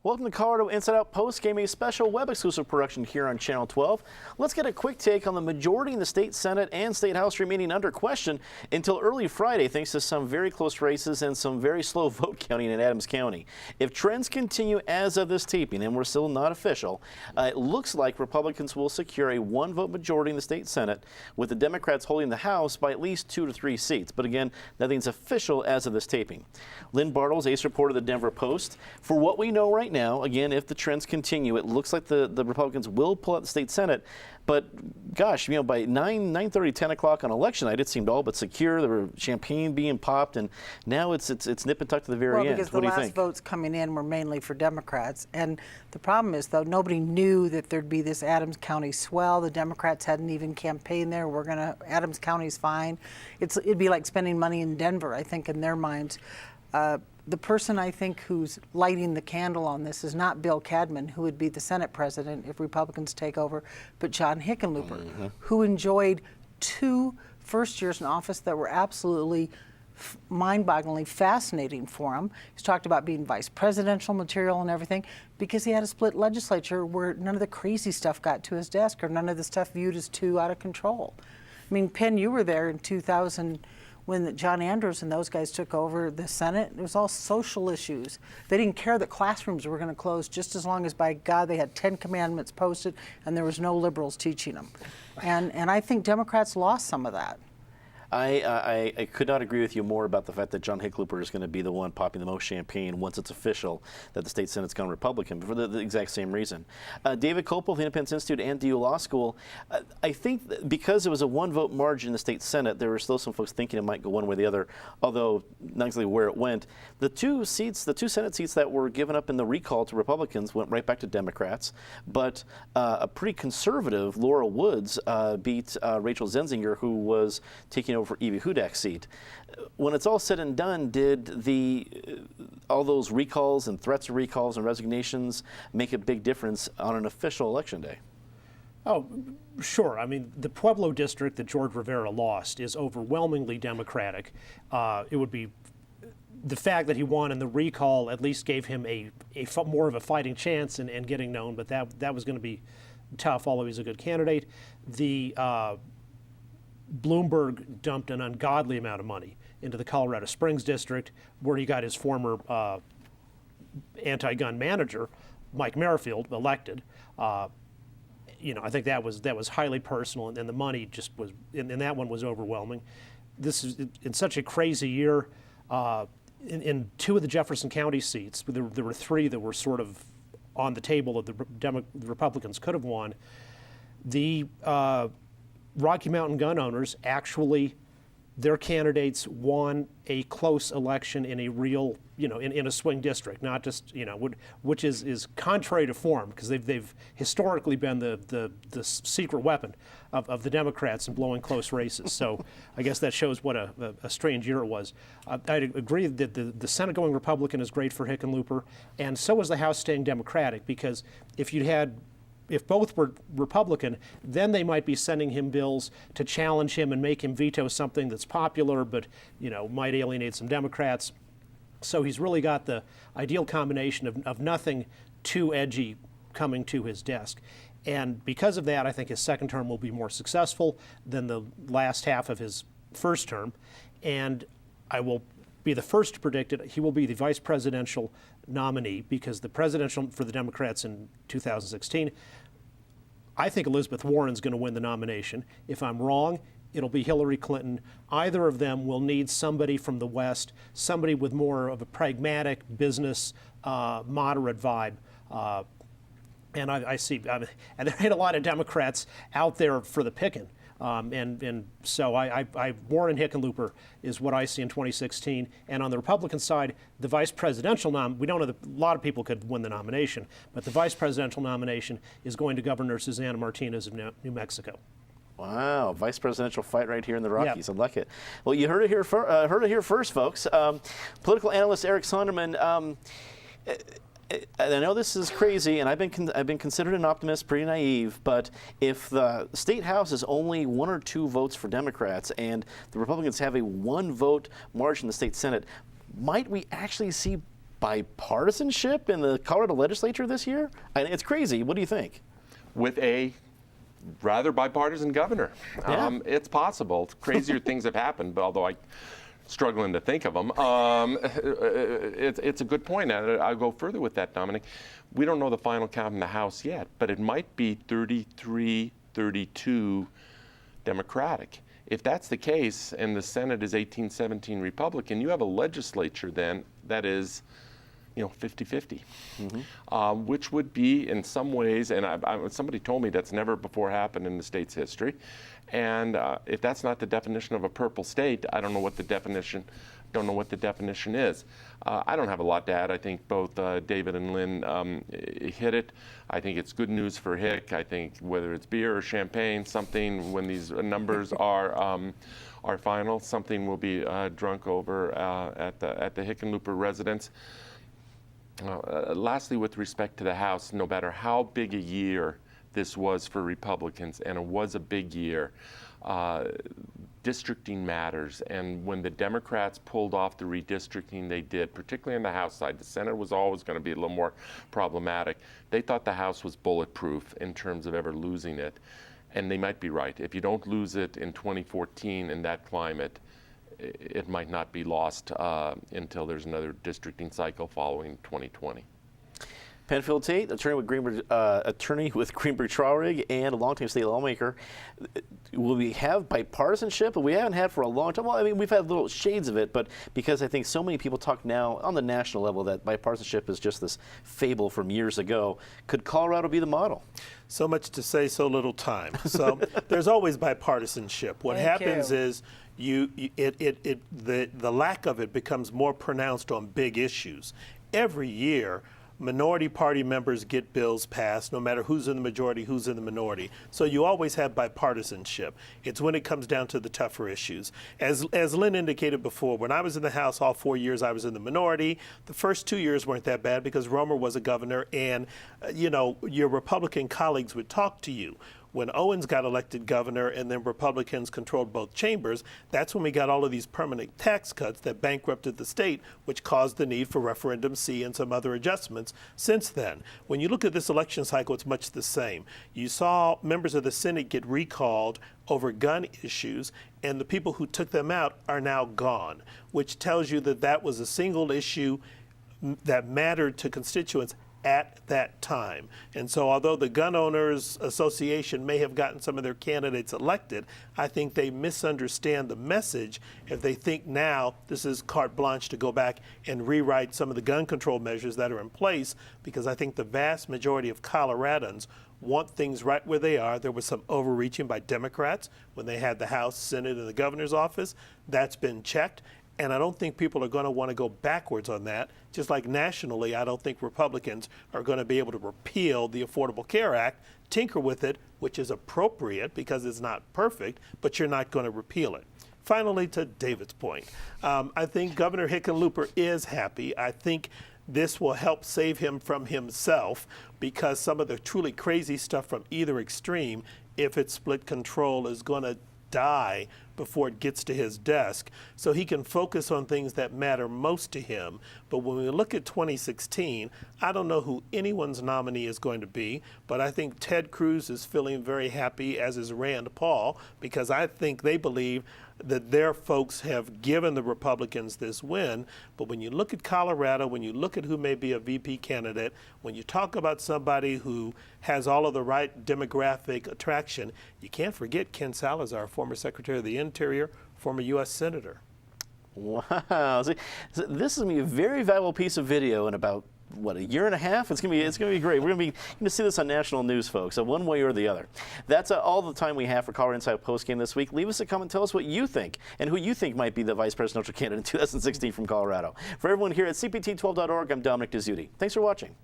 Welcome to Colorado Inside Out Postgame, a special web exclusive production here on Channel 12. Let's get a quick take on the majority in the state Senate and state House remaining under question until early Friday, thanks to some very close races and some very slow vote counting in Adams County. If trends continue as of this taping, and we're still not official, it looks like Republicans will secure a one-vote majority in the state Senate, with the Democrats holding the House by at least 2 to 3 seats. But again, nothing's official as of this taping. Lynn Bartles, ace reporter of the Denver Post. For what we know right now, again, if the trends continue, it looks like the Republicans will pull out the state Senate. But gosh, you know, by 9:30, 10 o'clock on election night, it seemed all but secure. There were champagne being popped, and now it's nip and tuck to the very end. Well, because what the do you last think? votes coming in were mainly for Democrats. And the problem is, though, nobody knew that there'd be this Adams County swell. The Democrats hadn't even campaigned there. Adams County's fine. It'd be like spending money in Denver, I think, in their minds. The person I think who's lighting the candle on this is not Bill Cadman, who would be the Senate president if Republicans take over, but John Hickenlooper, who enjoyed 2 first years in office that were absolutely mind-bogglingly fascinating for him. He's talked about being vice presidential material and everything because he had a split legislature where none of the crazy stuff got to his desk or none of the stuff viewed as too out of control. I mean, Penn, you were there in 2000 when John Andrews and those guys took over the Senate. It was all social issues. They didn't care that classrooms were going to close just as long as, by God, they had 10 commandments posted and there was no liberals teaching them. And I think Democrats lost some of that. I could not agree with you more about the fact that John Hickenlooper is going to be the one popping the most champagne once it's official that the state Senate's gone Republican, but for the exact same reason. David Kopel of the Independence Institute and DU Law School, I think that because it was a one-vote margin in the state Senate, there were still some folks thinking it might go one way or the other, although not exactly where it went. The two Senate seats that were given up in the recall to Republicans went right back to Democrats, but a pretty conservative Laura Woods beat Rachel Zenzinger, who was taking over for Evie Hudak's seat. When it's all said and done, did all those recalls and threats of recalls and resignations make a big difference on an official election day? Oh, sure. I mean, the Pueblo district that George Rivera lost is overwhelmingly Democratic. It would be the fact that he won in the recall at least gave him more of a fighting chance in getting known, but that was going to be tough, although he's a good candidate. Bloomberg dumped an ungodly amount of money into the Colorado Springs district, where he got his former anti-gun manager, Mike Merrifield, elected. You know, I think that was highly personal, and the money just was, and that one was overwhelming. This is in such a crazy year. In 2 of the Jefferson County seats, there were 3 that were sort of on the table that the Republicans could have won. The Rocky Mountain gun owners actually, their candidates won a close election in a real, you know, in a swing district, not just, you know, which is contrary to form, because they've historically been the secret weapon of the Democrats in blowing close races. So I guess that shows what a strange year it was. I'd agree that the Senate going Republican is great for Hickenlooper, and so is the House staying Democratic, because if both were Republican, then they might be sending him bills to challenge him and make him veto something that's popular, but, you know, might alienate some Democrats. So he's really got the ideal combination of nothing too edgy coming to his desk. And because of that, I think his second term will be more successful than the last half of his first term. And I will be the first to predict it. He will be the vice presidential nominee, because the presidential for the Democrats in 2016, I think Elizabeth Warren's going to win the nomination. If I'm wrong, it'll be Hillary Clinton. Either of them will need somebody from the West, somebody with more of a pragmatic business, moderate vibe. And I see, and there ain't a lot of Democrats out there for the picking. And so Warren Hickenlooper is what I see in 2016. And on the Republican side, the vice presidential we don't know that a lot of people could win the nomination, but the vice presidential nomination is going to Governor Susana Martinez of New Mexico. Wow, vice presidential fight right here in the Rockies. Yep. I like it. Well, you heard it here first, folks. Political analyst Eric Sonderman. I know this is crazy, and I've been considered an optimist, pretty naive, but if the state house is only 1 or 2 votes for Democrats and the Republicans have a 1-vote margin in the state Senate, might we actually see bipartisanship in the Colorado legislature this year? It's crazy. What do you think? With a rather bipartisan governor. Yeah. It's possible. Crazier things have happened, but although I'm struggling to think of them. It's a good point. I'll go further with that, Dominic. We don't know the final count in the House yet, but it might be 33-32 Democratic. If that's the case, and the Senate is 18-17 Republican, you have a legislature then that is, 50-50, which would be in some ways, and somebody told me that's never before happened in the state's history. And if that's not the definition of a purple state, I don't know what the definition is. I don't have a lot to add. I think both David and Lynn hit it. I think it's good news for Hick. I think whether it's beer or champagne, something when these numbers are final, something will be drunk over at the Hickenlooper residence. Lastly, with respect to the House, no matter how big a year this was for Republicans, and it was a big year, districting matters. And when the Democrats pulled off the redistricting they did, particularly on the House side, the Senate was always going to be a little more problematic. They thought the House was bulletproof in terms of ever losing it. And they might be right. If you don't lose it in 2014 in that climate, it might not be lost until there's another districting cycle following 2020. Penfield Tate, attorney with Greenberg Traurig, and a longtime state lawmaker. Will we have bipartisanship? We haven't had for a long time. Well, I mean, we've had little shades of it, but because I think so many people talk now on the national level that bipartisanship is just this fable from years ago, could Colorado be the model? So much to say, so little time. So there's always bipartisanship. What happens is the lack of it becomes more pronounced on big issues. Every year, minority party members get bills passed, no matter who's in the majority, who's in the minority. So you always have bipartisanship. It's when it comes down to the tougher issues. As Lynn indicated before, when I was in the House all 4 years, I was in the minority. The first 2 years weren't that bad because Romer was a governor, and your Republican colleagues would talk to you. When Owens got elected governor and then Republicans controlled both chambers, that's when we got all of these permanent tax cuts that bankrupted the state, which caused the need for Referendum C and some other adjustments since then. When you look at this election cycle, it's much the same. You saw members of the Senate get recalled over gun issues, and the people who took them out are now gone, which tells you that that was a single issue that mattered to constituents at that time. And so although the Gun Owners Association may have gotten some of their candidates elected, I think they misunderstand the message if they think now this is carte blanche to go back and rewrite some of the gun control measures that are in place, because I think the vast majority of Coloradans want things right where they are. There was some overreaching by Democrats when they had the House, Senate, and the governor's office. That's been checked. And I don't think people are going to want to go backwards on that. Just like nationally, I don't think Republicans are going to be able to repeal the Affordable Care Act, tinker with it, which is appropriate because it's not perfect, but you're not going to repeal it. Finally, to David's point, I think Governor Hickenlooper is happy. I think this will help save him from himself, because some of the truly crazy stuff from either extreme, if it's split control, is going to die before it gets to his desk, so he can focus on things that matter most to him. But when we look at 2016, I don't know who anyone's nominee is going to be, but I think Ted Cruz is feeling very happy, as is Rand Paul, because I think they believe that their folks have given the Republicans this win. But when you look at Colorado, when you look at who may be a VP candidate, when you talk about somebody who has all of the right demographic attraction, you can't forget Ken Salazar, former Secretary of the Interior, former U.S. Senator. Wow. See, so this is going to be a very valuable piece of video in about, what, a year and a half? It's going to be great. We're going to see this on national news, folks, so one way or the other. That's all the time we have for Colorado Insider Postgame this week. Leave us a comment. Tell us what you think and who you think might be the vice presidential candidate in 2016 from Colorado. For everyone here at CPT12.org, I'm Dominic Dezzutti. Thanks for watching.